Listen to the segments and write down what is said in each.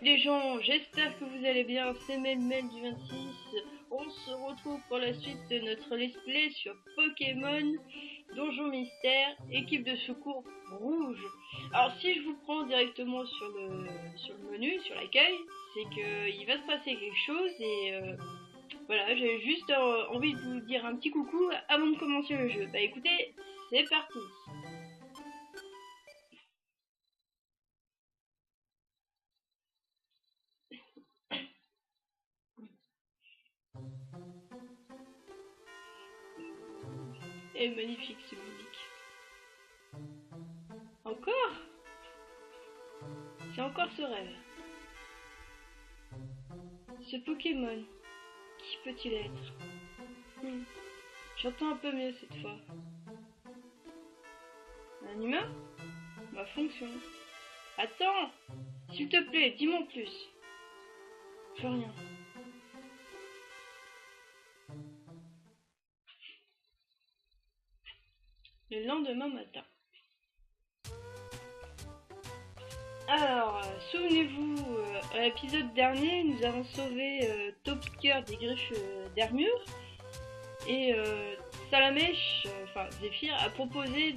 les gens, j'espère que vous allez bien, c'est Mel du 26. On se retrouve pour la suite de notre let's play sur Pokémon Donjon Mystère, équipe de secours rouge. Alors si je vous prends directement sur le menu, sur l'accueil, c'est qu'il va se passer quelque chose et voilà, j'ai juste envie de vous dire un petit coucou avant de commencer le jeu. Bah écoutez, c'est parti. Et magnifique ce musique. Encore? C'est encore ce rêve. Ce Pokémon, qui peut-il être? J'entends un peu mieux cette fois. Un humain? Ma fonction. Attends! S'il te plaît, dis-moi en plus. Plus rien. Le lendemain matin. Alors, souvenez-vous, à l'épisode dernier, nous avons sauvé Topker des griffes d'Armure. Et Salamèche, enfin Zéphyr, a proposé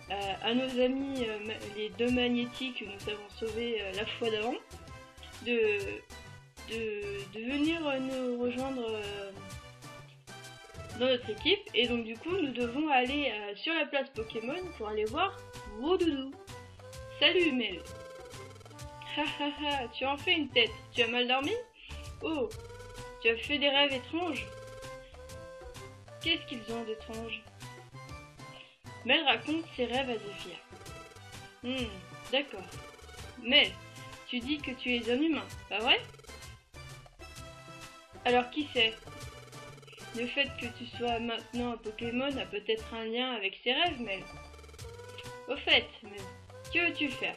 à nos amis, les deux magnétiques que nous avons sauvés la fois d'avant, de venir nous rejoindre dans notre équipe. Et donc du coup, nous devons aller sur la place Pokémon pour aller voir Roudoudou. Salut Mel. Hahaha, tu en fais une tête. Tu as mal dormi? Oh, tu as fait des rêves étranges. Qu'est-ce qu'ils ont d'étrange? Mel raconte ses rêves à Zéphyr. D'accord. Mel, tu dis que tu es un humain, pas vrai? Alors qui sait? Le fait que tu sois maintenant un Pokémon a peut-être un lien avec ses rêves, Mel. Au fait, Mel, que veux-tu faire?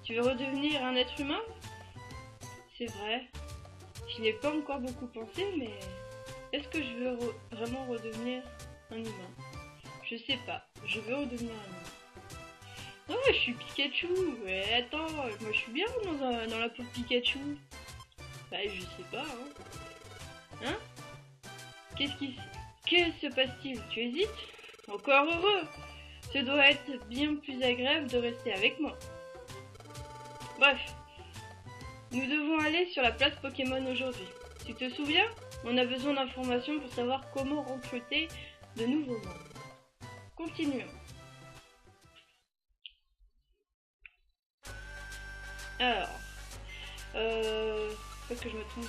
Tu veux redevenir un être humain? C'est vrai. Je n'y ai pas encore beaucoup pensé, mais... est-ce que je veux vraiment redevenir un humain? Je sais pas, je veux redevenir un humain. Oh, je suis Pikachu. Ouais, attends, moi je suis bien dans la peau de Pikachu. Bah, je sais pas, hein. Que se passe-t-il? Tu hésites? Encore heureux. Ce doit être bien plus agréable de rester avec moi. Bref, nous devons aller sur la place Pokémon aujourd'hui. Tu te souviens? On a besoin d'informations pour savoir comment recruter de nouveaux membres. Continuons. Alors, faut que je me trompe.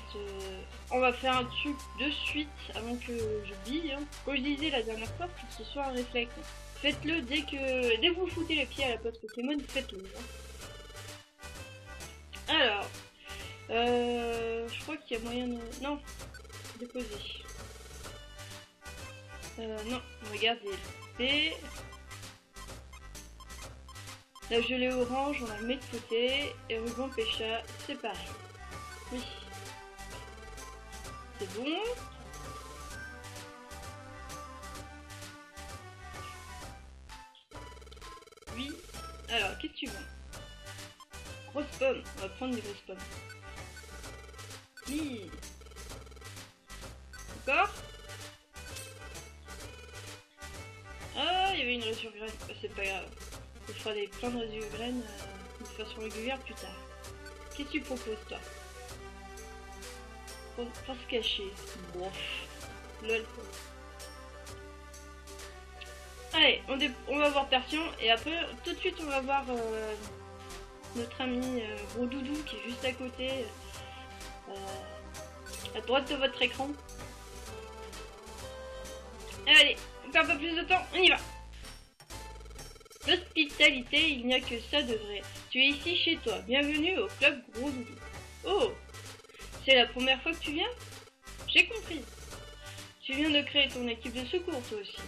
On va faire un truc de suite avant que j'oublie. Comme je disais la dernière fois, faut que ce soit un réflexe. Faites-le dès que vous foutez les pieds à la place Pokémon, faites-le. Alors, je crois qu'il y a moyen de... non, déposer. Non, regardez. Et la gelée orange, on la met de côté. Et ruban pêcha, c'est pareil. Oui. C'est bon. Oui. Alors, qu'est-ce que tu veux? Grosse pomme. On va prendre des grosses pommes. Oui. D'accord. Ah, il y avait une résurgraine. C'est pas grave. On fera plein de résurgraines de façon régulière plus tard. Qu'est-ce que tu proposes, toi? Pour se cacher. Bof. Lol. Allez, on va voir Persian. Et après, tout de suite, on va voir notre ami Roudoudou qui est juste à côté. À droite de votre écran. Allez, on perd pas plus de temps, on y va. L'hospitalité, il n'y a que ça de vrai. Tu es ici chez toi, bienvenue au club Gros Doudou. Oh, c'est la première fois que tu viens? J'ai compris. Tu viens de créer ton équipe de secours toi aussi.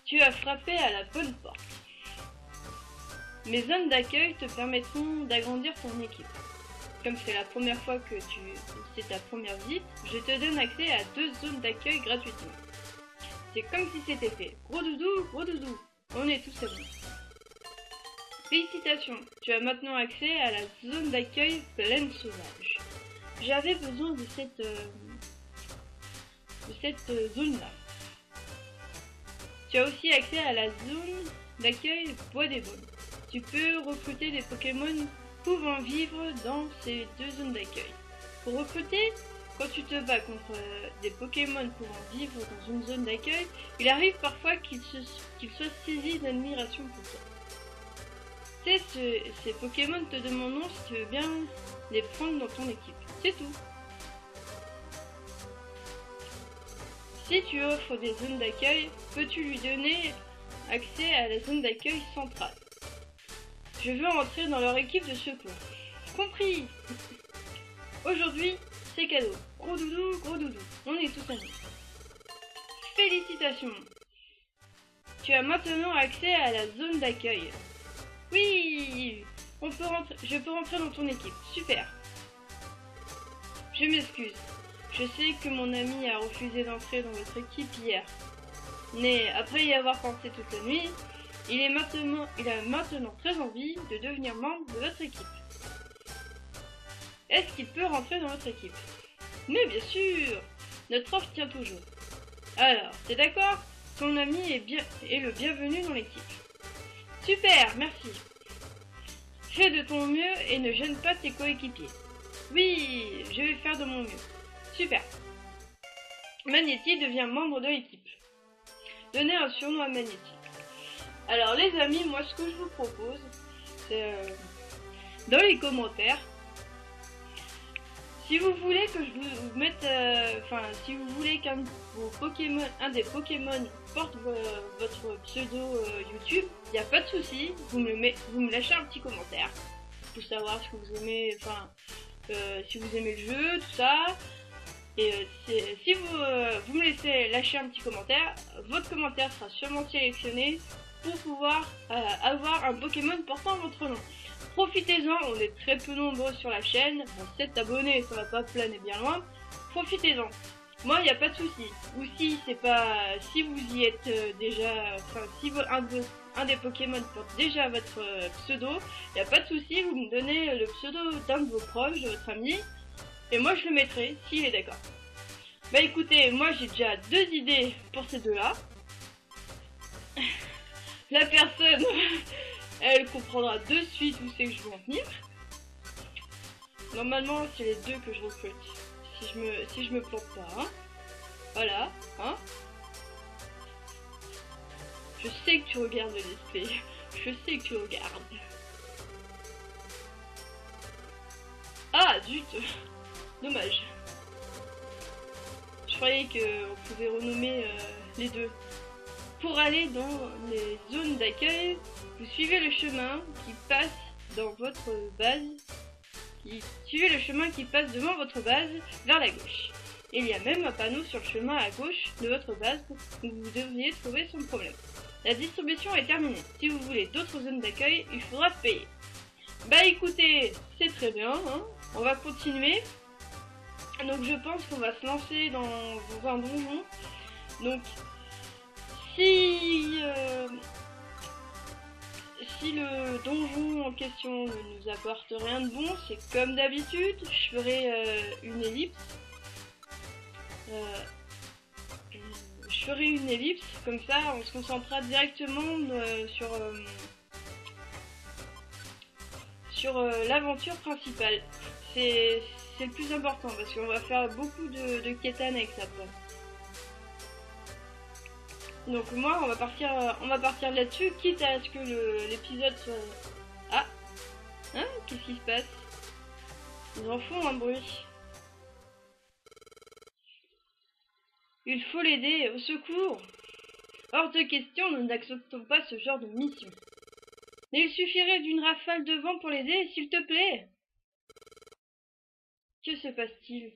Tu as frappé à la bonne porte. Mes zones d'accueil te permettront d'agrandir ton équipe. Comme c'est la première fois que c'est ta première visite, je te donne accès à 2 zones d'accueil gratuitement. C'est comme si c'était fait. Gros doudou, on est tous à vous. Félicitations, tu as maintenant accès à la zone d'accueil Plaine Sauvage. J'avais besoin de cette zone-là. Tu as aussi accès à la zone d'accueil Bois des Baumes. Tu peux recruter des Pokémon pouvant vivre dans ces deux zones d'accueil. Pour recruter, quand tu te bats contre des Pokémon pouvant vivre dans une zone d'accueil, il arrive parfois qu'ils soient saisis d'admiration pour toi. Ces Pokémon te demanderont si tu veux bien les prendre dans ton équipe. C'est tout. Si tu offres des zones d'accueil, peux-tu lui donner accès à la zone d'accueil centrale? Je veux entrer dans leur équipe de secours. Compris. Aujourd'hui, c'est cadeau. Gros doudou, on est tous amis. Félicitations. Tu as maintenant accès à la zone d'accueil. Oui, je peux rentrer dans ton équipe. Super. Je m'excuse. Je sais que mon ami a refusé d'entrer dans votre équipe hier. Mais après y avoir pensé toute la nuit, il a maintenant très envie de devenir membre de votre équipe. Est-ce qu'il peut rentrer dans votre équipe? Mais bien sûr, notre offre tient toujours. Alors, t'es d'accord? Ton ami est le bienvenu dans l'équipe. Super, merci. Fais de ton mieux et ne gêne pas tes coéquipiers. Oui, je vais faire de mon mieux. Super. Magnéti devient membre de l'équipe. Donnez un surnom à Magnéti. Alors les amis, moi ce que je vous propose, c'est dans les commentaires, si vous voulez que je vous mette, si vous voulez qu'un des Pokémon porte votre pseudo YouTube, il n'y a pas de souci, vous me lâchez un petit commentaire pour savoir ce que vous aimez, si vous aimez le jeu, tout ça. Et si vous me laissez lâcher un petit commentaire, votre commentaire sera sûrement sélectionné pour pouvoir avoir un Pokémon portant votre nom. Profitez-en, on est très peu nombreux sur la chaîne. Bon, 7 abonnés, ça va pas planer bien loin. Profitez-en. Moi, il n'y a pas de souci. Ou si vous y êtes déjà, si un des Pokémon porte déjà votre pseudo, il n'y a pas de souci, vous me donnez le pseudo d'un de vos proches, de votre ami, et moi je le mettrai s'il est d'accord. Bah écoutez, moi j'ai déjà 2 idées pour ces deux-là. La personne, elle comprendra de suite où c'est que je veux en venir. Normalement, c'est les 2 que je recrute. Si je me plante pas, hein. Voilà, hein. Je sais que tu regardes le display. Je sais que tu regardes. Ah, zut. Dommage. Je croyais qu'on pouvait renommer les 2. Pour aller dans les zones d'accueil, vous suivez le chemin qui passe dans votre base. Suivez le chemin qui passe devant votre base vers la gauche. Il y a même un panneau sur le chemin à gauche de votre base où vous devriez trouver son problème. La distribution est terminée. Si vous voulez d'autres zones d'accueil, il faudra payer. Bah écoutez, c'est très bien, hein. On va continuer. Donc je pense qu'on va se lancer dans un donjon. Donc si le donjon en question ne nous apporte rien de bon, c'est comme d'habitude, je ferai une ellipse. Je ferai une ellipse, comme ça on se concentrera directement sur l'aventure principale. C'est le plus important parce qu'on va faire beaucoup de quêtes annexes après. Donc moi on va partir là-dessus, quitte à ce que l'épisode soit... Ah, hein, qu'est-ce qui se passe? Ils en font un bruit. Il faut l'aider, au secours. Hors de question, nous n'acceptons pas ce genre de mission. Mais il suffirait d'une rafale de vent pour l'aider, s'il te plaît. Que se passe-t-il?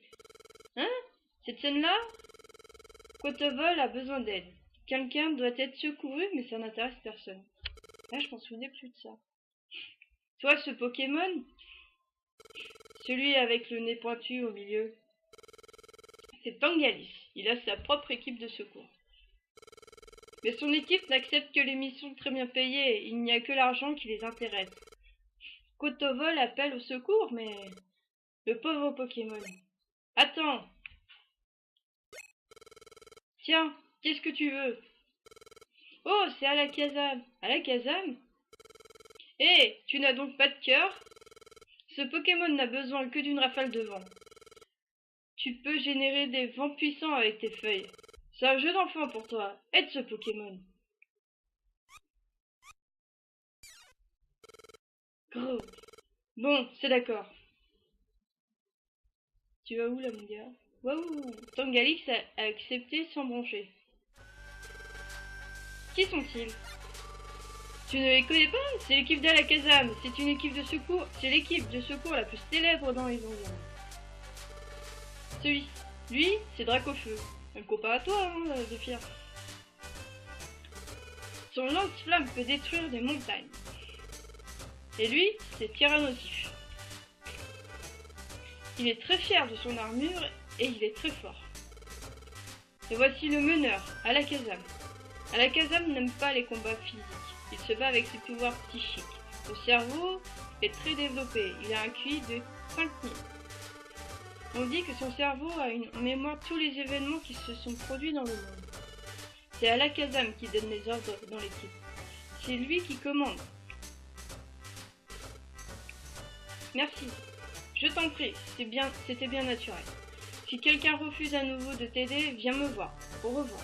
Hein? Cette scène-là? Cotevol a besoin d'aide. Quelqu'un doit être secouru, mais ça n'intéresse personne. Là, je m'en souvenais plus de ça. Toi, ce Pokémon? Celui avec le nez pointu au milieu. C'est Tangalis. Il a sa propre équipe de secours. Mais son équipe n'accepte que les missions très bien payées. Il n'y a que l'argent qui les intéresse. Kotovol appelle au secours, mais... Le pauvre Pokémon. Attends. Tiens, qu'est-ce que tu veux? Oh, c'est Alakazam. Alakazam? Hé, tu n'as donc pas de cœur? Ce Pokémon n'a besoin que d'une rafale de vent. Tu peux générer des vents puissants avec tes feuilles. C'est un jeu d'enfant pour toi. Aide ce Pokémon. Gros. Bon, c'est d'accord. Tu vas où là, mon gars? Waouh! Tangalix a accepté sans broncher. Qui sont-ils? Tu ne les connais pas? C'est l'équipe d'Alakazam. C'est une équipe de secours. C'est l'équipe de secours la plus célèbre dans les environs. Lui, c'est Dracofeu. Un copain à toi, hein, Zephyr. Son lance-flamme peut détruire des montagnes. Et lui, c'est Tyrannosif. Il est très fier de son armure et il est très fort. Et voici le meneur, Alakazam. Alakazam n'aime pas les combats physiques. Il se bat avec ses pouvoirs psychiques. Son cerveau est très développé. Il a un QI de 5000. On dit que son cerveau a en mémoire tous les événements qui se sont produits dans le monde. C'est Alakazam qui donne les ordres dans l'équipe. C'est lui qui commande. Merci. Je t'en prie, c'était bien naturel. Si quelqu'un refuse à nouveau de t'aider, viens me voir. Au revoir.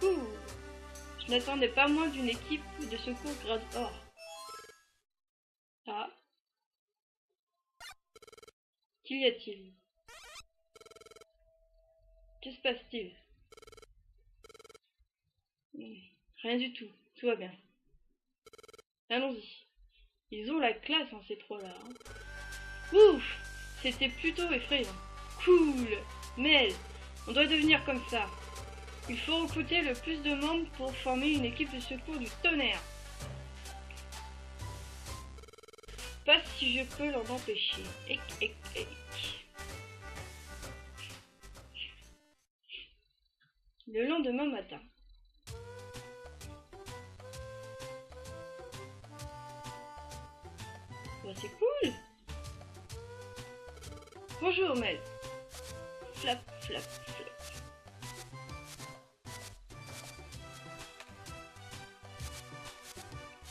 Cool. Je n'attendais pas moins d'une équipe de secours grade or. Ah. Qu'y a-t-il? Que se passe-t-il? Rien du tout. Tout va bien. Allons-y. Ils ont la classe, hein, ces trois-là. Hein. Ouf! C'était plutôt effrayant. Cool! Mel, on doit devenir comme ça. Il faut recruter le plus de membres pour former une équipe de secours du tonnerre. Pas si je peux l'en empêcher. Ec. Le lendemain matin. Bah, c'est cool! Bonjour Mel. Flap.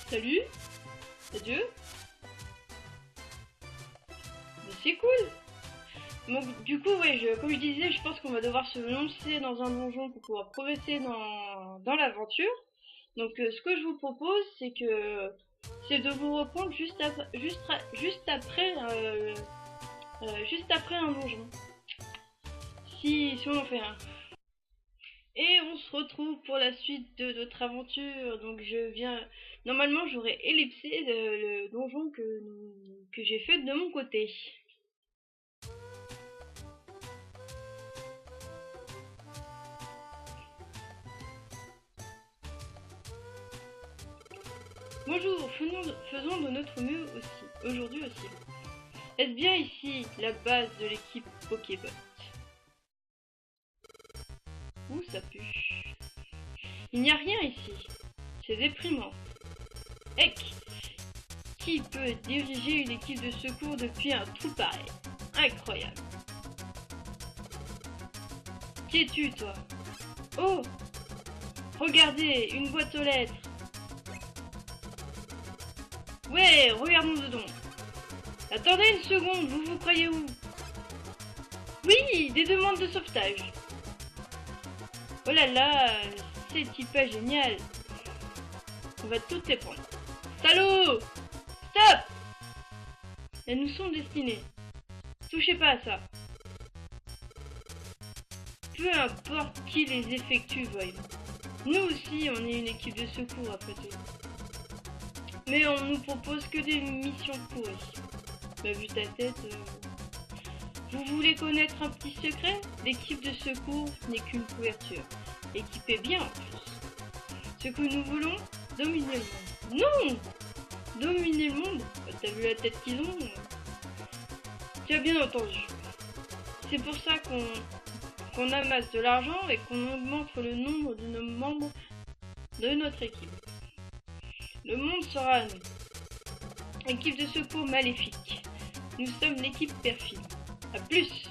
Salut. Adieu. Mais c'est cool. Donc du coup ouais, comme je disais, je pense qu'on va devoir se lancer dans un donjon pour pouvoir progresser dans l'aventure. Donc ce que je vous propose, c'est de vous reprendre juste après un donjon. Si on en fait un. Et on se retrouve pour la suite de notre aventure. Donc normalement j'aurais ellipsé le donjon que j'ai fait de mon côté. Bonjour, faisons de notre mieux aujourd'hui aussi. Est-ce bien ici la base de l'équipe Pokébot? Ouh, ça pue. Il n'y a rien ici. C'est déprimant. Ec! Qui peut diriger une équipe de secours depuis un trou pareil? Incroyable. Qui es-tu, toi? Oh! Regardez, une boîte aux lettres. Ouais, regardons dedans. Attendez une seconde, vous croyez où? Oui, des demandes de sauvetage. Oh là là, c'est pas génial. On va toutes les prendre. Salaud! Stop! Elles nous sont destinées. Touchez pas à ça. Peu importe qui les effectue, voyons. Nous aussi, on est une équipe de secours après tout. Mais on nous propose que des missions pourries. Bah, vu ta tête... Vous voulez connaître un petit secret? L'équipe de secours n'est qu'une couverture. Équipée bien en plus. Ce que nous voulons, dominer le monde. Non! Dominer le monde? T'as vu la tête qu'ils ont? Tu as bien entendu. C'est pour ça qu'on amasse de l'argent et qu'on augmente le nombre de nos membres de notre équipe. Le monde sera à nous. Équipe de secours maléfique. Nous sommes l'équipe perfide. A plus.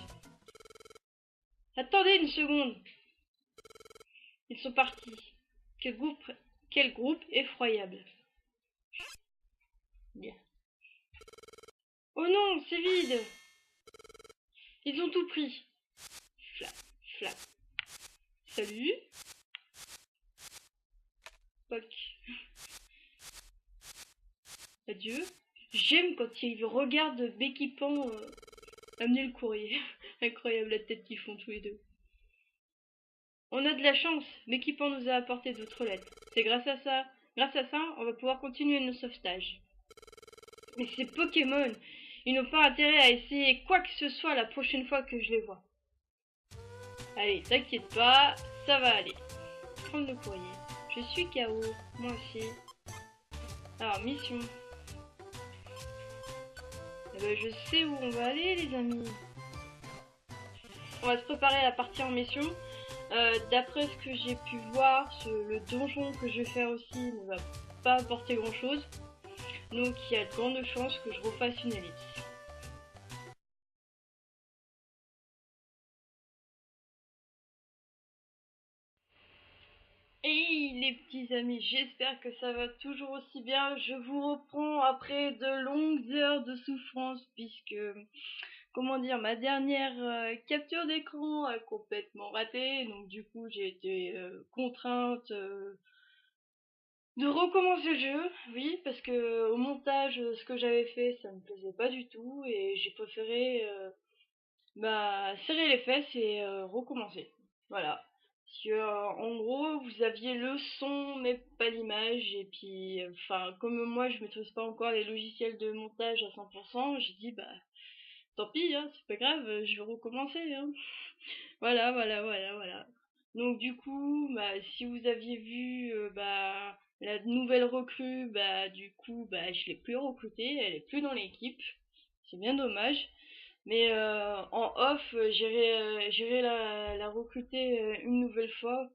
Attendez une seconde. Ils sont partis. Quel groupe effroyable. Bien. Oh non, c'est vide. Ils ont tout pris. Flap, flap. Salut. Poc. Adieu. J'aime quand ils regardent Becky Pan amener le courrier. Incroyable la tête qu'ils font tous les deux. On a de la chance. Becky Pan nous a apporté d'autres lettres. C'est grâce à ça, on va pouvoir continuer nos sauvetages. Mais ces Pokémon, ils n'ont pas intérêt à essayer quoi que ce soit la prochaine fois que je les vois. Allez, t'inquiète pas, ça va aller. Prendre le courrier. Je suis KO, moi aussi. Alors, mission. Eh ben, je sais où on va aller, les amis. On va se préparer à partir en mission. D'après ce que j'ai pu voir, le donjon que je vais faire aussi ne va pas apporter grand chose. Donc il y a de grandes chances que je refasse une ellipse. Et les petits amis, j'espère que ça va toujours aussi bien. Je vous reprends après de longues heures de souffrance puisque, comment dire, ma dernière capture d'écran a complètement raté. Donc du coup j'ai été contrainte de recommencer le jeu. Oui, parce que au montage, ce que j'avais fait, ça me plaisait pas du tout et j'ai préféré serrer les fesses et recommencer. Voilà. Parce que, en gros, vous aviez le son mais pas l'image. Et puis, enfin, comme moi je maîtrise pas encore les logiciels de montage à 100%, j'ai dit tant pis, hein, c'est pas grave, je vais recommencer. Hein. Voilà. Donc du coup, si vous aviez vu la nouvelle recrue, du coup, je l'ai plus recrutée, elle est plus dans l'équipe. C'est bien dommage. Mais en off, j'irai la recruter une nouvelle fois.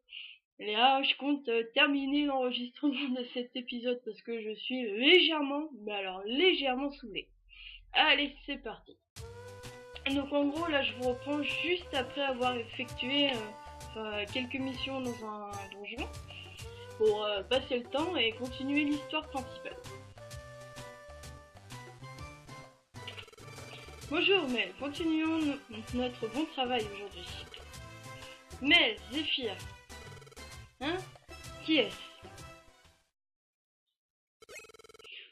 Et là, je compte terminer l'enregistrement de cet épisode parce que je suis légèrement, mais alors légèrement saoulée. Allez, c'est parti. Donc en gros, là, je vous reprends juste après avoir effectué quelques missions dans un donjon pour passer le temps et continuer l'histoire principale. Bonjour Mel, continuons notre bon travail aujourd'hui. Mel, Zéphyr. Hein? Qui est-ce?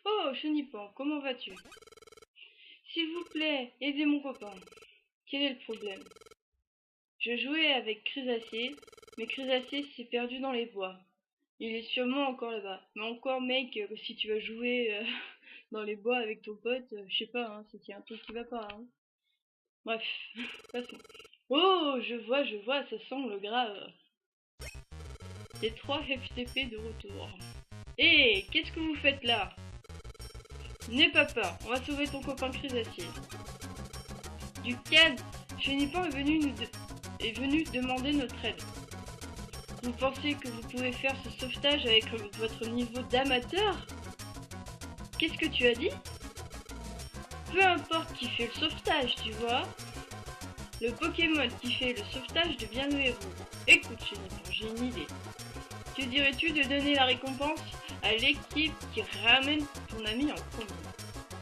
Oh, Chenipan, comment vas-tu? S'il vous plaît, aidez mon copain. Quel est le problème? Je jouais avec Crisacé, mais Crisacé s'est perdu dans les bois. Il est sûrement encore là-bas. Mais encore, mec, si tu vas jouer dans les bois avec ton pote, je sais pas, hein, c'est qu'il y a un truc qui va pas. Hein. Bref, passons. Oh, je vois, ça semble grave. Les 3 FTP de retour. Hé, qu'est-ce que vous faites là? N'aie pas peur, on va sauver ton copain Crisacé. Du calme, Chenipan est venu demander notre aide. Vous pensez que vous pouvez faire ce sauvetage avec votre niveau d'amateur? Qu'est-ce que tu as dit? Peu importe qui fait le sauvetage, tu vois. Le Pokémon qui fait le sauvetage devient le héros. Écoute, Chenipan, j'ai une idée. Que dirais-tu de donner la récompense à l'équipe qui ramène ton ami en premier?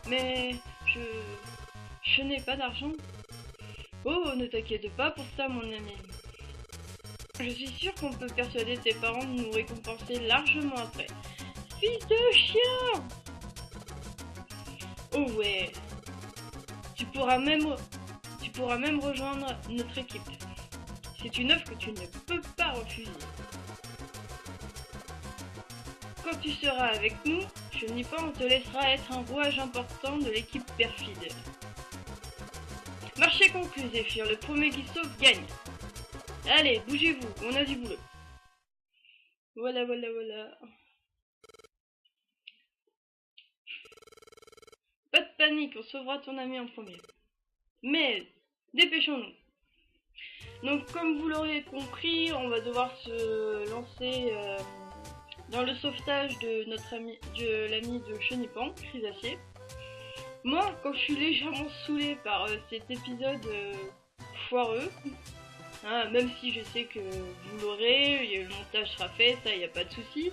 Mais je n'ai pas d'argent. Oh, ne t'inquiète pas pour ça, mon ami. Je suis sûre qu'on peut persuader tes parents de nous récompenser largement après. Fils de chien! Oh ouais. Tu pourras même rejoindre notre équipe. C'est une offre que tu ne peux pas refuser. Quand tu seras avec nous, Chenipan, on te laissera être un rouage important de l'équipe perfide. Marché conclu, Zéphyr, le premier qui sauve gagne. Allez, bougez-vous, on a du boulot. Voilà. Pas de panique, on sauvera ton ami en premier. Mais, dépêchons-nous. Donc comme vous l'aurez compris, on va devoir se lancer dans le sauvetage de notre ami, de l'ami de Chenipan, Chrysacier. Moi, quand je suis légèrement saoulée par cet épisode foireux, hein, même si je sais que vous l'aurez, le montage sera fait, ça y a pas de souci.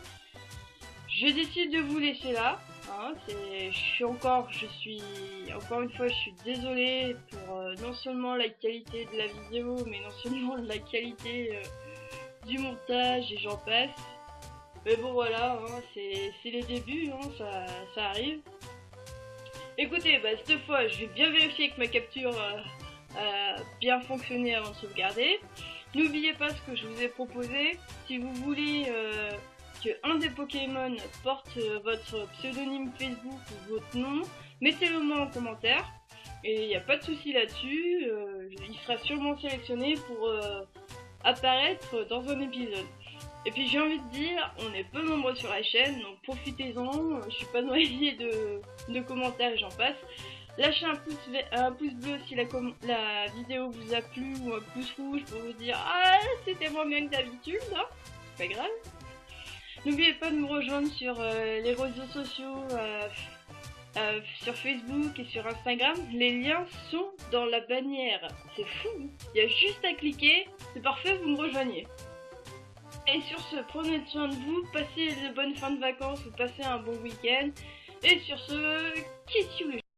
Je décide de vous laisser là. Hein, je suis encore une fois, je suis désolée pour non seulement la qualité de la vidéo, mais non seulement la qualité du montage et j'en passe. Mais bon voilà, hein, c'est les débuts, hein, ça arrive. Écoutez, bah, cette fois, je vais bien vérifier que ma capture a bien fonctionné avant de sauvegarder. N'oubliez pas ce que je vous ai proposé. Si vous voulez que un des Pokémon porte votre pseudonyme Facebook ou votre nom, mettez-le moi en commentaire. Et il n'y a pas de souci là-dessus. Il sera sûrement sélectionné pour apparaître dans un épisode. Et puis j'ai envie de dire, on est peu nombreux sur la chaîne, donc profitez-en, je suis pas noyée de commentaires et j'en passe. Lâchez un pouce bleu si la vidéo vous a plu ou un pouce rouge pour vous dire « Ah, c'était moins bien que d'habitude, hein !» C'est pas grave. N'oubliez pas de me rejoindre sur les réseaux sociaux, sur Facebook et sur Instagram. Les liens sont dans la bannière. C'est fou, il y a juste à cliquer, c'est parfait, vous me rejoignez. Et sur ce, prenez soin de vous, passez de bonnes fins de vacances ou passez un bon week-end. Et sur ce, kiss you les gens.